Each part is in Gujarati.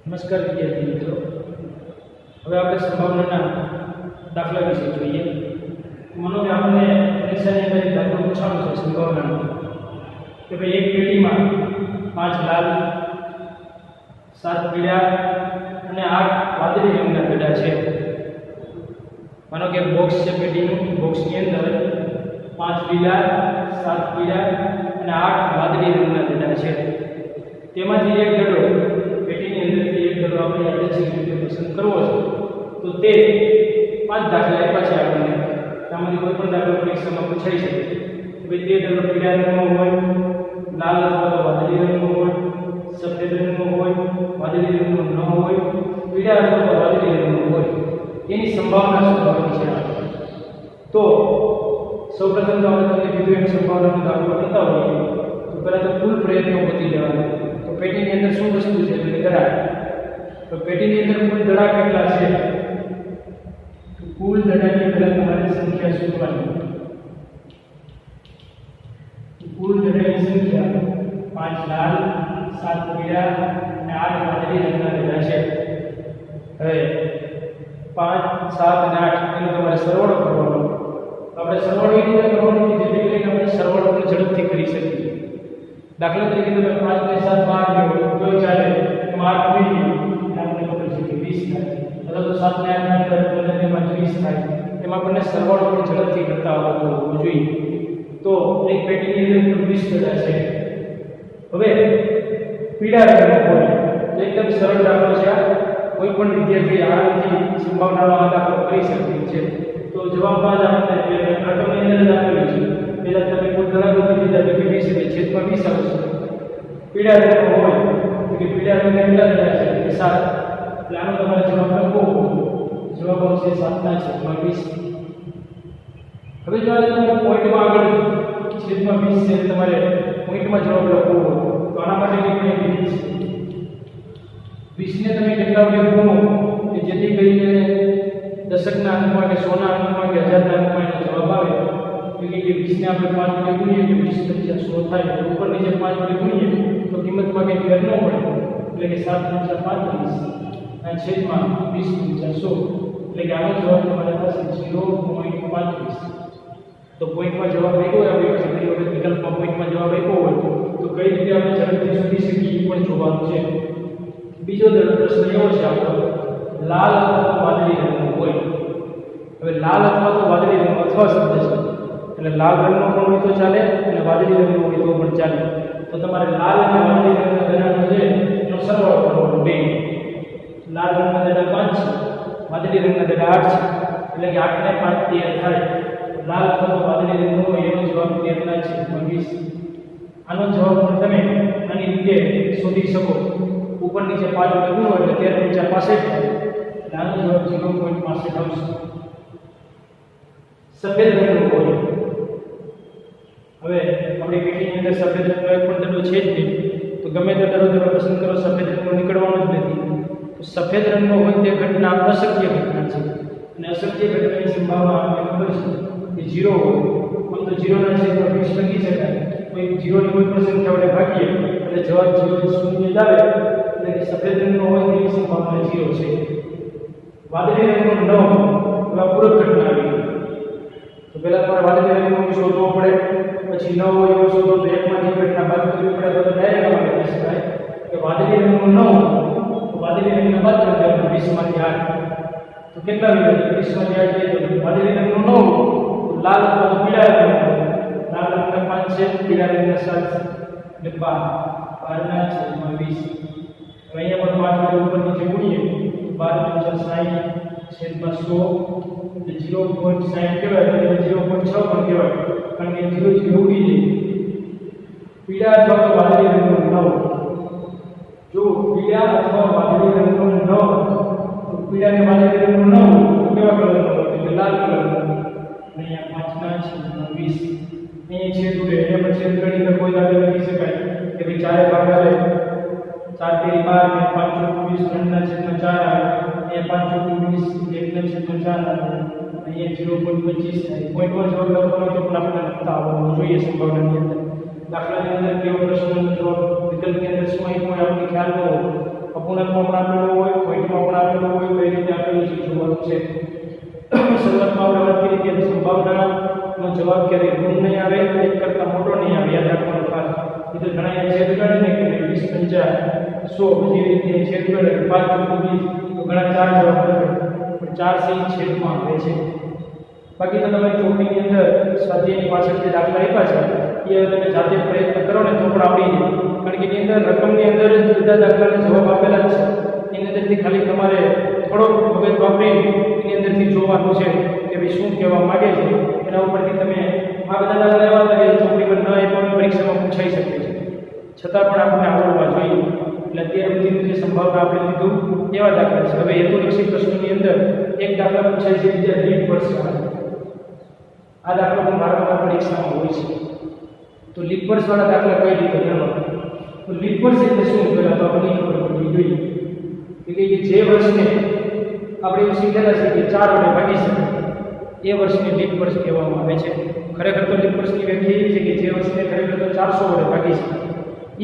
નમસ્કાર વિદ્યાર્થી મિત્રો, હવે આપણે સંભાવનાના દાખલા વિશે જોઈએ. માનો કે આપણને પરીક્ષાની અંદર એક દાખલો પૂછવાનો છે સંભાવનાનો કે ભાઈ એક પેટીમાં 5 લાલ, 7 પીળા અને 8 વાદળી રંગના ગડા છે. માનો કે બોક્સ છે પેટીનું, બોક્સની અંદર 5 લીલા, 7 પીળા અને 8 વાદળી રંગના ગડા છે. તેમાંથી એક ગડો પેટીની અંદરથી એક ગડો આપણે યાદચ્છિક રીતે પસંદ કરવો છે. તો તે 5 દાખલા આપ્યા છે આપણને. આમાંથી કોઈ પણ દાખલો પરીક્ષામાં પૂછાઈ શકે. ભાઈ તે ગડો પીળા રંગનો હોય, લાલ અથવા તો વાદળી રંગનો હોય, સફેદ રંગનો હોય, વાદળી રંગનો ન હોય, પીળા અથવા તો વાદળી રંગનો હોય, એની સંભાવના શું થવાની છે. તો સૌપ્રથમ તો આપણે તમને કીધું એમ સંભાવનાનો દાખલો કરતા હોઈએ તો પહેલાં તો કુલ પ્રયત્નો ગોતી લેવાના. તો પેટીની અંદર શું વસ્તુ છે એટલે દડા. તો પેટીની અંદર કુલ દડા કેટલા છે? તો કુલ દડાની પહેલા તમારી સંખ્યા શોધવાની. કુલ દડાની સંખ્યા 5 લાલ, 7 પીળા અને 8 વાદળી રંગના દડા છે. હવે 5, 7 અને 8 એનો તમારે સરવાળો કરવાનો. આપણે સરવાળો એ રીતે કરવાનો કે જેથી કરીને આપણે સરવાળો પણ ઝડપથી કરી શકીએ. દાખલા તરીકે તમે 5 ને 7 12 લો તો ચાલે, એમાં 8 ઉમેરી લો આપણે ખબર છે કે 20 થાય. અથવા તો 7 ને 8 ના અંદર એમાં 20 થાય. એમાં આપણને સરવાળો પણ ઝડપથી કરતા આવડતું હોવું જોઈએ. તો એક પેટીની અંદર 20 ગડા છે. હવે પીળા રંગનો હોય તો એકદમ સરળ દાખલો છે. કોઈ પણ વિદ્યાર્થી આરામથી સંભાવનાનો દાખલો કરી શકે છે. તો જવાબમાં જ આપણે રકમની અંદર આપેલું છે. પહેલા તમે કોઈ ગણા ગોતી લીધા તો 20 એટલે છેદમાં 20 આવશે. પીળા રંગનો હોય તો કે પીળા રંગના કેટલા ગણા છે? 7. એટલે આનો તમારે જવાબ લખવો. જવાબ આવશે 7 ના છેદમાં 20. હવે જો તમારે પોઈન્ટમાં આગળ છેદમાં 20 છે તમારે પોઈન્ટમાં જવાબ લખવો તો આના માટેની પણ એક રીત છે. 20 ને તમે કેટલા વડે ગુણો કે જેથી કરીને દશકના અંકમાં કે 100 ના અંકમાં કે 1000 ના અંકમાં એનો જવાબ આવે. કે 20 ને આપણે 5 વડે ગુણીએ તો 20 × 100 થાય. ઉપર નીચે 5 વડે ગુણીએ તો કિંમતમાં કંઈ ફેર ન પડે. એટલે કે 7 × 35 અને છેદમાં 20 × 100. એટલે કે આનો જવાબ તમારે થશે 0.35. તો પોઈન્ટમાં જવાબ આપ્યો હોય, આપણે ઘણી વખત વિકલ્પમાં પોઈન્ટમાં જવાબ આપ્યો હોય તો કઈ રીતે આપણે ઝડપથી શોધી શકીએ એ પણ જોવાનું છે. બીજો પ્રશ્ન એવો છે આપણો, લાલ અથવા વાદળી રંગનો હોય. હવે લાલ અથવા તો વાદળી રંગનો અથવા શબ્દ છે એટલે લાલ રંગનો પણ હોય તો ચાલે અને વાદળી રંગનો હોય તો પણ ચાલે. તો તમારે લાલ અને વાદળી રંગના દડાનો છે એનો સરવાળો કરવાનો. 2 લાલ રંગના દડા 5 છે, વાદળી રંગના દડા 8 છે. એટલે કે 8 ને 5 13 થાય. લાલ અથવા તો વાદળી રંગનો હોય એનો જવાબ 13 ના છેદમાં 20. આનો જવાબ પણ તમે આની રીતે શોધી શકો. ઉપર નીચે 5 વડે ગુણો એટલે 13 × 5 થાય. એટલે આનો જવાબ 0.65 આવશે. સફેદ રંગનો હોય. હવે આપણી પેટીની અંદર સફેદ રંગનો એક પણ દડો છે જ નહીં. તો ગમે તે દડો તમે પસંદ કરો, સફેદ રંગનો નીકળવાનો જ નથી. તો સફેદ રંગનો હોય તે ઘટના અશક્ય ઘટના છે. અને અશક્ય ઘટનાની સંભાવના આપણને ખબર છે કે 0 હોય. આમ તો 0 ના છેદમાં 20 લખી શકાય. કોઈ 0 ની કોઈ પણ સંખ્યા વડે ભાગીએ એટલે જવાબ 0 શૂન્ય જ આવે. એટલે કે સફેદ રંગનો હોય તેની સંભાવના 0 છે. વાદળી રંગનો ન હોય એવા પૂરક ઘટના આવી. તો પહેલા તમારે વાદળી રંગનો શોધવો પડે, પછી ન હોય એવો શોધો તો એકમાંથી ઘટના બાદ કરવી પડે. તો ડાયરેક્ટ આમાં લખી શકાય કે વાદળી રંગનો ન હોય તો વાદળી રંગના બાદ કરી દેવાનું 20 માંથી 8. તો કેટલા વિકલ્પ? 20 માંથી 8 જાય તો વાદળી રંગનો ન હોય તો લાલ અથવા તો પીળા રંગનો. લાલ રંગના 5 છે, પીળા રંગના 7 એટલે 12. 12 ના છેદમાં 20. હવે અહીંયા પણ 5 વડે ઉપર નીચે ગુણીએ 12 × 60 છેદમાં 100 એટલે 0.60 કહેવાય. એટલે 0.6 પણ કહેવાય કારણ કે 0 0 ઉડી જાય. પીળા અથવા તો વાદળી રંગનો ન હોય. જો પીળા અથવા વાદળી રંગનો ન હોય તો પીળા અને વાદળી રંગનો ન હોય તો કેવા કલરનો હોય? એટલે લાલ કલરનો. અહીંયા 5 ના છેદમાં 20. અહીંયા છેદ ઉડે અહીંયા પણ છેદ ગણી તો કોઈ દાખલો લખી શકાય કે ભાઈ 4 ભાગ આવે. 4 તેરી 12 ને 5 ચોક 20 3 ના છેદમાં 4 આવે. અહીંયા 5 ચોક 20 1 ના છેદમાં 4 આવે. અહીંયા 0.25 થાય. પોઈન્ટમાં જવાબ લખવાનો તો પણ આપણે લખતા આવડવું જોઈએ સંભાવનાની અંદર. દાખલાની અંદર કેવો પ્રશ્નનો જવાબ વિકલ્પની અંદર શું આવી કોઈ આપણને ખ્યાલ ન હોય અપૂર્ણાંકમાં પણ આપેલો હોય, પોઈન્ટમાં પણ આપેલો હોય, કઈ રીતે આપેલું છે જોવાનું છે. શરૂઆતમાં આપણે વાત કરી કે સંભાવનાનો જવાબ ક્યારેય ઋણ નહીં આવે, એક કરતાં મોટો નહીં આવે, યાદ રાખવાનું ખાસ. એ તો ઘણા છેદગઢ ને કે 20 50 100 જેવી રીતે છેદગઢ 5 20 તો ઘણા 4 જવાબ આવે, પણ 4 સહી છેદમાં આવે છે. બાકી તો તમે ચોપડીની અંદર સ્વાધ્યાયની પાછળ જે દાખલા આપ્યા છે એ તમે જાતે પ્રયત્ન કરો ને તો પણ આવડી જાય. કારણ કે એની અંદર રકમની અંદર જ બધા દાખલાના જવાબ આપેલા જ છે. એની અંદરથી ખાલી તમારે થોડોક મગજ વાપરી એની અંદરથી જોવાનું છે કે ભાઈ શું કહેવા માગે છે. એના ઉપરથી તમે આ બધા દાખલા એવા હતા કે ચોપડી પર ન આપ્યા પરીક્ષામાં પૂછાઈ શકે છે, છતાં પણ આપણે આવડવા જોઈએ. એટલે અત્યાર સુધીની જે સંભાવના આપણે લીધું એવા દાખલા છે. હવે હેતુલક્ષી પ્રશ્નોની અંદર એક દાખલા પૂછાય છે બીજા લીડ વર્ષ. આ દાખલો પણ વારંવાર પરીક્ષામાં હોય છે. તો લીપ વર્ષવાળા દાખલા કઈ રીતે ગણવા? તો લીપ વર્ષ એટલે શું? પહેલાં તો આપણને ખબર પડવી જોઈએ કે જે વર્ષને આપણે એવું શીખેલા છે કે 4 વડે ભાગી શકાય એ વર્ષને લીપ વર્ષ કહેવામાં આવે છે. ખરેખર તો લીપ વર્ષની વ્યાખ્યા એવી છે કે જે વર્ષને ખરેખર તો 400 વડે ભાગી શકાય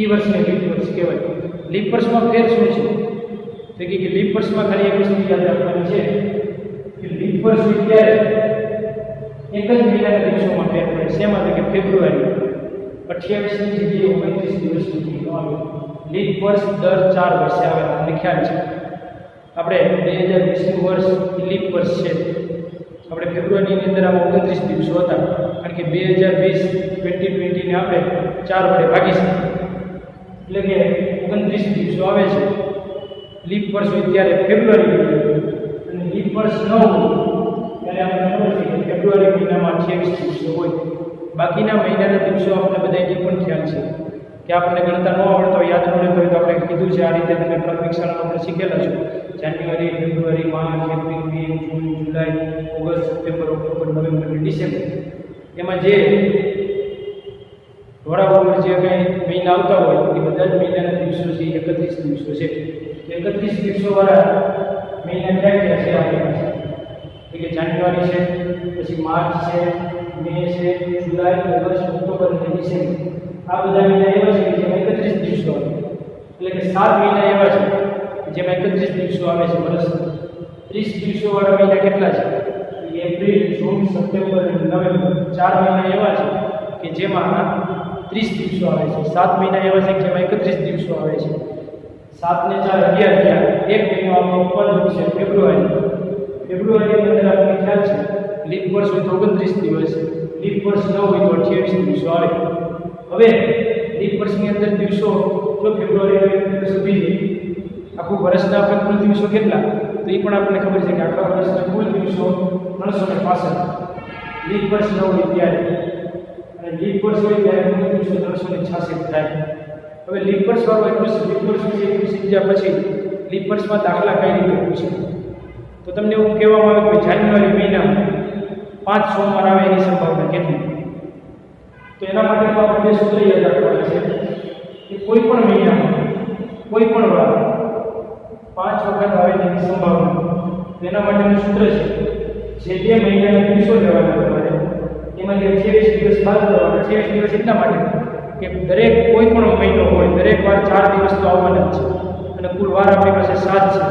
એ વર્ષને લીપ વર્ષ કહેવાય. લીપ વર્ષમાં ફેર શું છે? તો કે લીપ વર્ષમાં ખાલી એક વસ્તુ યાદ રાખવાની છે કે લીપ વર્ષ ત્યારે એક જ મહિનાના દિવસોમાં ફેર પડે. શેમાં? તો કે ફેબ્રુઆરી 28ની જગ્યાએ 29 દિવસની આવે. લીપ વર્ષ દર 4 વર્ષે આવે, તમને ખ્યાલ છે. આપણે 2020નું વર્ષ લીપ વર્ષ છે. આપણે ફેબ્રુઆરીની અંદર આમાં 29 દિવસો હતા, કારણ કે 2020 ને આપણે 4 વડે ભાગી શકીએ એટલે કે 29 દિવસો આવે છે. લીપ વર્ષ હોય ત્યારે ફેબ્રુઆરી અને લીપ વર્ષ ન હોય ત્યારે આપણે ખબર છે કે ફેબ્રુઆરી મહિનામાં 28 દિવસો હોય. બાકીના મહિનાના દિવસો આપણે બધાને પણ ખ્યાલ છે કે આપણને ગણતા ન આવડતા હોય, યાદ ન રહેતા હોય તો આપણે કીધું છે આ રીતે તમે પ્રાથમિક શાળામાં આપણે શીખેલા છો. જાન્યુઆરી, ફેબ્રુઆરી, માર્ચ, એપ્રિલ, મે, જૂન, જુલાઈ, ઓગસ્ટ, સપ્ટેમ્બર, ઓક્ટોબર, નવેમ્બર અને ડિસેમ્બર. એમાં જે ધોળા વગર જે કંઈ મહિના આવતા હોય એ બધા જ મહિનાના દિવસો છે 31 દિવસો છે. 31 દિવસોવાળા મહિના ક્યાં ક્યાં છે આપણી પાસે? કે જાન્યુઆરી છે, પછી માર્ચ છે, મે છે, જુલાઈ, ઓગસ્ટ, ઓક્ટોબર અને ડિસેમ્બર. આ બધા મહિના એવા છે કે જેમાં 31 દિવસો આવે. એટલે કે 7 મહિના એવા છે જેમાં 31 દિવસો આવે છે વર્ષમાં. 30 દિવસોવાળા મહિના કેટલા છે? એપ્રિલ, જૂન, સપ્ટેમ્બર અને નવેમ્બર. 4 મહિના એવા છે કે જેમાં 30 દિવસો આવે છે. 7 મહિના એવા છે કે જેમાં 31 દિવસો આવે છે. 7 ને 4 11 થયા. એક મહિનો આપણો પદ છે ફેબ્રુઆરી. ફેબ્રુઆરીની અંદર આપણને ખ્યાલ છે લીપ વર્ષ હોય તો 29 દિવસ, લીપ વર્ષ ન હોય તો 28 દિવસો આવે. હવે લીપ વર્ષની અંદર દિવસો જો ફેબ્રુઆરી સુધી આખું વર્ષના આપણે કુલ દિવસો કેટલા તો એ પણ આપણને ખબર છે કે આખા વર્ષના કુલ દિવસો 365. લીપ વર્ષ ન હોય ત્યારે અને લીપ વર્ષ હોય ત્યારે કુલ દિવસો 366 થાય. હવે લીપ વર્ષ વાળો એટલું લીપ વર્ષ વિશે શીખ્યા પછી લીપ વર્ષમાં દાખલા કઈ રીતે પૂછે તો તમને એવું કહેવામાં આવે કે જાન્યુઆરી મહિનામાં 5 સોમવાર આવે એની સંભાવના કેટલી? તો એના માટે આપણે બે સૂત્ર યાદ રાખવાના છે કે કોઈ પણ મહિનામાં કોઈ પણ વાર 5 વખત આવે તેની સંભાવના. તેના માટેનું સૂત્ર છે જે 2 મહિનાના દિવસો લેવાના તમારે એમાંથી 28 દિવસ બાદ કરવાના. 28 દિવસ એટલા માટે કે દરેક કોઈ પણ મહિનો હોય દરેક વાર 4 દિવસ તો આવવાના જ છે અને કુલ વાર આપણી પાસે 7 છે.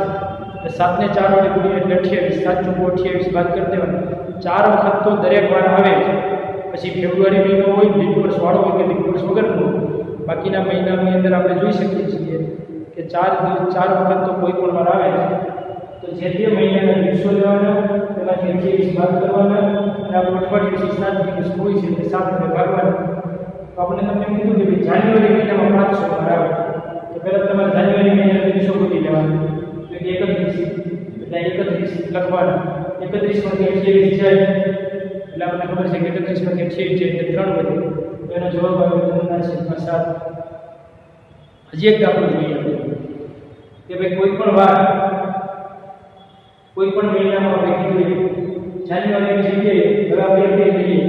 7 ને 4 વડે ગુણીએ એટલે 28, 7 ચોક 28 બાદ કરી દેવાના. 4 વખત તો દરેક વાર આવે. પછી ફેબ્રુઆરી મહિનો હોય લીપ વર્ષ વાળો હોય કે લીપ વર્ષ વગરનો બાકીના મહિનાની અંદર આપણે જોઈ શકીએ છીએ કે 4 વખત તો કોઈ પણ વાર આવે. તો જે તે મહિનાના દિવસો લેવાના તેમાંથી 28 બાદ કરવાના અને આપણું અઠવાડિયું 7 દિવસ હોય છે એટલે 7 વડે ભાગવાના. તો આપણે તમને કીધું કે ભાઈ જાન્યુઆરી મહિનામાં 5 સોમવાર આવે તો પહેલાં તમારે જાન્યુઆરી મહિનાના દિવસો ગોતી લેવાના. તો 31 એટલે 31 લખવાના. 31માંથી 28 જાય એટલે આપણને ખબર છે કે 31માંથી 28 છે એટલે 3 વધે તો એનો જવાબ આવે 7. હજી એક દાખલો જોઈએ કે ભાઈ કોઈ પણ વાર કોઈ પણ મહિનામાં આપણે કીધું જાન્યુઆરીની જગ્યાએ હવે આપણે એપ્રિલ લઈએ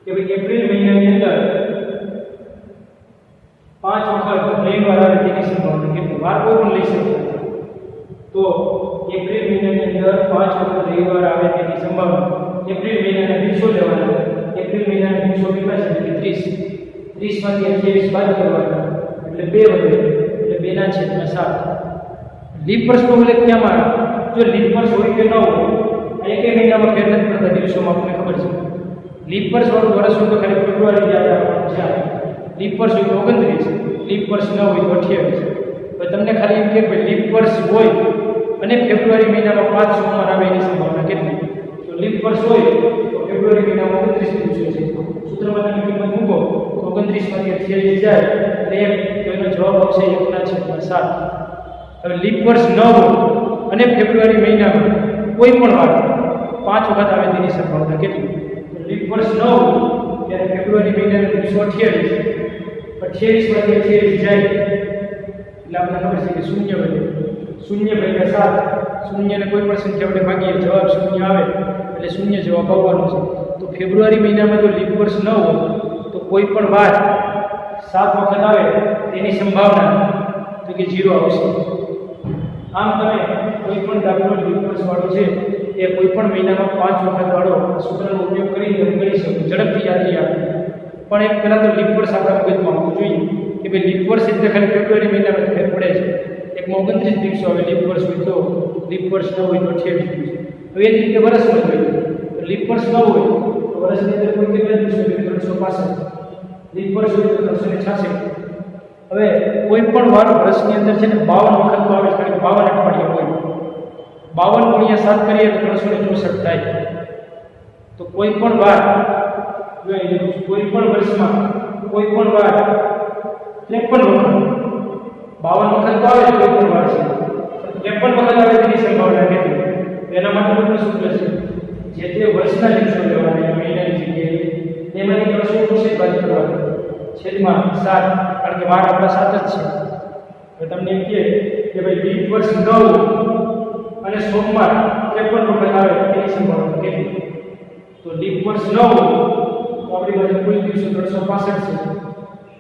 કે ભાઈ એપ્રિલ મહિનાની અંદર 5 વખત રવિવાર આવે તેની સંભાવના કેટલી? વાર કોઈ પણ લઈ શકે. તો એપ્રિલ મહિનાની અંદર 5 વખત રવિવાર આવે તેની સંભાવના. એપ્રિલ મહિનાના દિવસો લેવાના. એપ્રિલ મહિનાના દિવસો કેટલા છે? 30. 30માંથી 28 બાદ કરવાના એટલે 2 વધે એટલે 2/7 લીપ વર્ષનો ઉલ્લેખ ક્યાં માં જો લીપ વર્ષ હોય કે ન હોય એક મહિનામાં ફેર નથી પડતા દિવસોમાં આપણને ખબર છે લીપ વર્ષ વાળું વર્ષ હોય તો ખાલી ફેબ્રુઆરી યાદ રાખવાનું છે લીપ વર્ષ હોય તો 29 લીપ વર્ષ ન હોય તો 28 હવે તમને ખાલી એમ કે ભાઈ લીપ વર્ષ હોય અને ફેબ્રુઆરી મહિનામાં 5 સોમવાર આવે એની સંભાવના કેટલી તો લીપ વર્ષ હોય તો ફેબ્રુઆરી મહિનામાં 29 દિવસો છે સૂત્રમાં તમે કિંમત મૂકો તો 29 માંથી 28 જાય એટલે તો એનો જવાબ આવશે 1/7 હવે લીપ વર્ષ ન હોય અને ફેબ્રુઆરી મહિનામાં કોઈ પણ વાર 5 વખત આવે તેની સંભાવના કેટલી તો લીપ વર્ષ ન હોય ત્યારે ફેબ્રુઆરી મહિનાનો દિવસો 28 માંથી 28 જાય એટલે આપણે ખબર છે કે શૂન્ય વધે 0/7 શૂન્યને કોઈ પણ સંખ્યા વડે ભાગીએ જવાબ શૂન્ય આવે એટલે શૂન્ય જવાબ આવવાનો છે તો ફેબ્રુઆરી મહિનામાં જો લીપ વર્ષ ન હોય તો કોઈ પણ વાર 7 વખત આવે તેની સંભાવના તો કે 0 આવશે આમ તમે કોઈ પણ દાખલો લીપ વર્ષ વાળો છે એ કોઈ પણ મહિનામાં 5 વખત વાળો સૂત્રનો ઉપયોગ કરીને ગણી શકો ઝડપથી યાદ રહી આવે પણ એક પહેલાં તો લીપ વર્ષ આપણા મગજમાં આવવું જોઈએ કે ભાઈ લીપ વર્ષ એટલે ખાલી ફેબ્રુઆરી મહિનામાં ફેર પડે છે એકમાં 29 દિવસો આવે લીપ વર્ષ હોય તો લીપ વર્ષ ન હોય તો 28 દિવસ હવે એ જ રીતે વર્ષમાં જોઈએ તો લીપ વર્ષ ન હોય તો વર્ષની અંદર કોઈ કેટલા દિવસો હોય 365 લીપ વર્ષ હોય તો 366 હવે કોઈ પણ વાર વર્ષની અંદર છે ને 52 વખત તો આવે છે કારણ કે 52 અઠવાડિયા હોય 52 × 7 કરીએ તો 364 થાય તો કોઈ પણ વાર કોઈ પણ વર્ષમાં કોઈ પણ વાર 53 વખત 52 વખત તો આવે કોઈ પણ વાર છે 53 વખત આવે તેની સંભાવના કેટલી એના માટે પણ સૂત્ર છે જે તે વર્ષના દિવસો લેવાના મહિનાની જગ્યાએ તેમાંથી 365 બાદ કરવાના છેદમાં 7 કારણ કે વાર આપણા 7 જ છે તો તમને એમ કહે કે ભાઈ લીપ વર્ષ 9 અને સોમવાર 53 વખત આવે તેની સંભાવના કેટલી તો લીપ વર્ષ 9 તો આપણી પાસે કુલ દિવસો 365 છે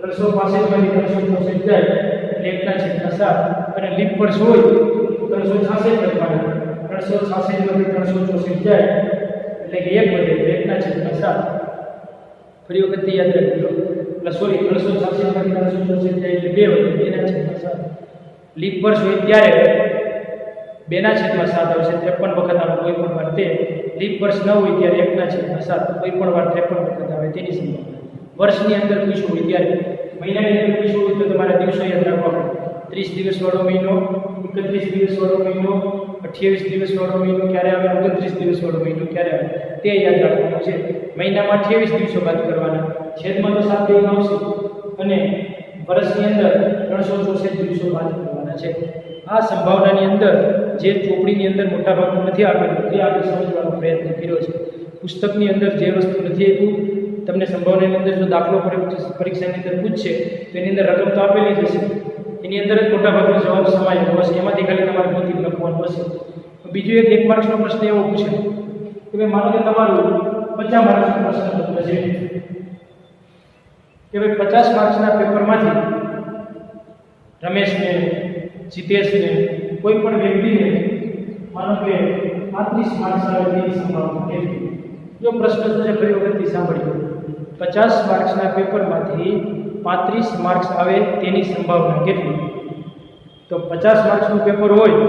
365 માંથી 364 જાય એટલે 1/7 અને લીપ વર્ષ હોય તો 366 લખવાના 366 માંથી 364 જાય એટલે કે 1 વધે 1/7 ફરી વખત યાદ રાખજો સોરી 366 માંથી 364 જાય એટલે 2 વધે 2/7 લીપ વર્ષ હોય ત્યારે 2/7 આવશે 53 વખત આવે કોઈ પણ વાર તે લીપ વર્ષ ન હોય ત્યારે 1/7 કોઈ પણ વાર 53 વખત આવે તેની સંભાવના વર્ષની અંદર પૂછવું હોય ત્યારે મહિનાની અંદર પૂછવું હોય તો તમારે દિવસો યાદ રાખવા પડે 30 દિવસ વાળો મહિનો 31 દિવસ વાળો મહિનો 28 દિવસ વાળો મહિનો ક્યારે આવે 29 દિવસ વાળો મહિનો ક્યારે આવે તે યાદ રાખવાનું છે મહિનામાં 28 દિવસો બાદ કરવાના છેદમાં તો 7 દિવસ આવશે અને વર્ષની અંદર 364 દિવસો બાદ કરવાના છે આ સંભાવનાની અંદર જે ચોપડીની અંદર મોટાભાગનું નથી આપેલું તે આપણે સમજવાનો પ્રયત્ન કર્યો છે પુસ્તકની અંદર જે વસ્તુ નથી આપ્યું તમને સંભાવનાની અંદર જો દાખલો પરીક્ષાની અંદર પૂછશે તો એની અંદર રકમ તો આપેલી જ હશે એની અંદર જ મોટાભાગનો જવાબ સમાયેલો હશે એમાંથી ખાલી તમારે ગોતી લખવાનું હશે બીજું એક માર્ક્સનો પ્રશ્ન એવો પૂછે કે ભાઈ માનો કે તમારું 50 માર્ક્સનું પ્રશ્નપત્ર છે કે ભાઈ 50 માર્ક્સના પેપરમાંથી રમેશને જીતેશને કોઈ પણ વ્યક્તિને માનો કે 35 માર્ક્સ આવે તેની સંભાવના કેટલી જો પ્રશ્ન છે ફરી વખતથી સાંભળ્યો 50 માર્ક્સના પેપરમાંથી 35 માર્ક્સ આવે તેની સંભાવના કેટલી તો 50 માર્ક્સનું પેપર હોય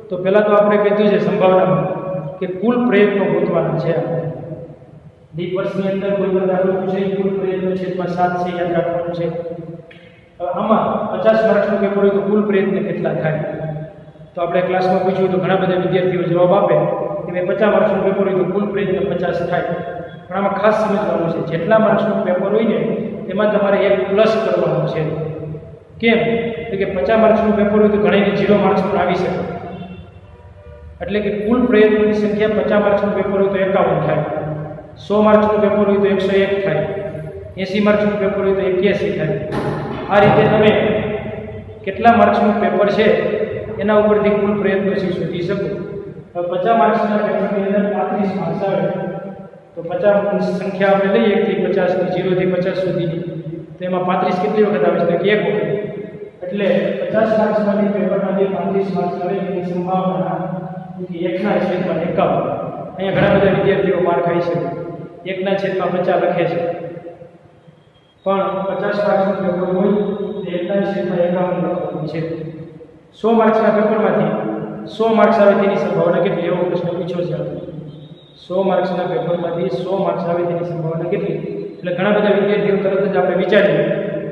તો પહેલાં તો આપણે કીધું છે સંભાવનામાં કે કુલ પ્રયત્નો ગોતવાના છે લીપ વર્ષની અંદર કોઈ પણ દાખલો પૂછે કુલ પ્રયત્નો છેદમાં 7 છે યાદ રાખવાનું છે હવે આમાં 50 માર્ક્સનું પેપર હોય તો કુલ પ્રયત્ન કેટલા થાય તો આપણે ક્લાસમાં પૂછ્યું તો ઘણા બધા વિદ્યાર્થીઓ જવાબ આપે કે ભાઈ 50 માર્ક્સનું પેપર હોય તો કુલ પ્રયત્ન 50 થાય પણ આમાં ખાસ સમજવાનું છે જેટલા માર્ક્સનું પેપર હોય ને એમાં તમારે એક પ્લસ કરવાનું છે કેમ તો કે 50 માર્ક્સનું પેપર હોય તો ઘણાને 0 માર્ક્સ પણ આવી શકે એટલે કે કુલ પ્રયત્નોની સંખ્યા 50 માર્ક્સનું પેપર હોય તો 51 થાય 100 માર્ક્સનું પેપર હોય તો 101 થાય 80 માર્ક્સનું પેપર હોય તો 81 થાય આ રીતે તમે કેટલા માર્ક્સનું પેપર છે એના ઉપરથી કુલ પ્રયત્નો શોધી શકો હવે 50 માર્ક્સના પેપરની અંદર 35 માર્ક્સ આવે તો 50 સંખ્યા આપણે લઈએ 1 થી 50 ની 0 થી 50 સુધીની તો એમાં 35 કેટલી વખત આવે છે કે 1 વખત એટલે 50 માર્ક્સમાંથી પેપરમાંથી 35 માર્ક્સ આવે એની સંભાવના 1/51 અહીંયા ઘણા બધા વિદ્યાર્થીઓ માર ખાઈ છે 1/50 લખે છે પણ 50 માર્ક્સનું પેપર હોય તો 1/51 લખો આપેલી છે. 100 માર્ક્સના પેપરમાંથી 100 માર્ક્સ આવે તેની સંભાવના કેટલી? એવો પ્રશ્ન પૂછ્યો છે આપણે. 100 માર્ક્સના પેપરમાંથી 100 માર્ક્સ આવે તેની સંભાવના કેટલી? એટલે ઘણા બધા વિદ્યાર્થીઓ તરત જ આપણે વિચારીએ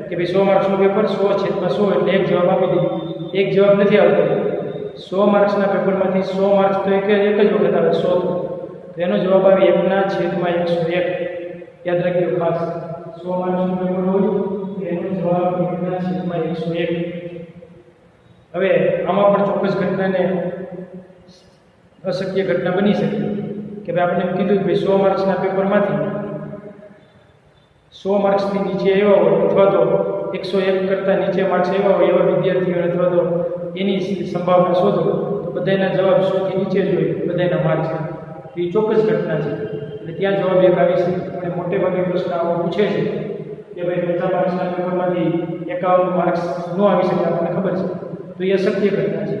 કે ભાઈ 100 માર્ક્સનું પેપર 100/100 એટલે એક જવાબ આપી દઈએ. એક જવાબ નથી આવતો. 100 માર્ક્સના પેપરમાંથી 100 માર્ક્સ તો એક જ વખત આવે 100. તો એનો જવાબ આવે 1/101. યાદ રાખજો ખાસ. 100 માર્ક્સનું પેપર હોય તો એનો જવાબ 1/101. હવે આમાં પણ ચોક્કસ ઘટનાને અશક્ય ઘટના બની શકે કે ભાઈ આપણે એમ કીધું કે ભાઈ 100 માર્ક્સના પેપરમાંથી 100 માર્ક્સથી નીચે આવ્યા હોય અથવા તો 101 કરતાં નીચે માર્ક્સ આવ્યા હોય એવા વિદ્યાર્થીઓ અથવા તો એની સંભાવના શોધો તો બધાના જવાબ 100થી નીચે જ હોય બધાના માર્ક્સ. એ ચોક્કસ ઘટના છે એટલે ત્યાં જવાબ એક આવી શકે. પણ મોટે ભાગે પ્રશ્ન આવો પૂછે છે કે ભાઈ 50 માર્ક્સના પેપરમાંથી 51 માર્ક્સ ન આવી શકે, આપણને ખબર છે, તો એ અશક્ય ઘટના છે.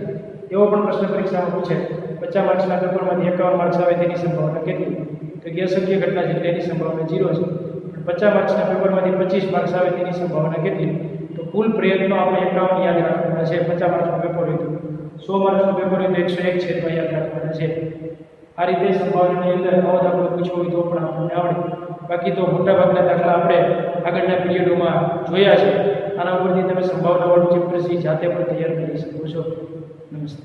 એવો પણ પ્રશ્ન પરીક્ષામાં પૂછે 50 માર્ક્સના પેપરમાંથી 51 માર્ક્સ આવે તેની સંભાવના કેટલી? તો કે અશક્ય ઘટના છે એટલે એની સંભાવના 0 છે. 50 માર્ક્સના પેપરમાંથી 25 માર્ક્સ આવે તેની સંભાવના કેટલી? તો કુલ પ્રયત્નો આપણે 51 યાદ રાખવાના છે. 50 માર્ક્સનું પેપર હોય તો 100 માર્ક્સનું પેપર હોય તો 101 છેદમાં યાદ રાખવાના છે. આ રીતે સંભાવનાની અંદર આવો દાખલો પૂછવો હોય તો પણ આપણને આવડે. બાકી તો મોટાભાગના દાખલા આપણે આગળના પીરિયડોમાં જોયા છે. આના ઉપરથી તમે સંભાવનાવાળું ચેપ્ટર જાતે પણ તૈયાર કરી શકો છો. નમસ્તે.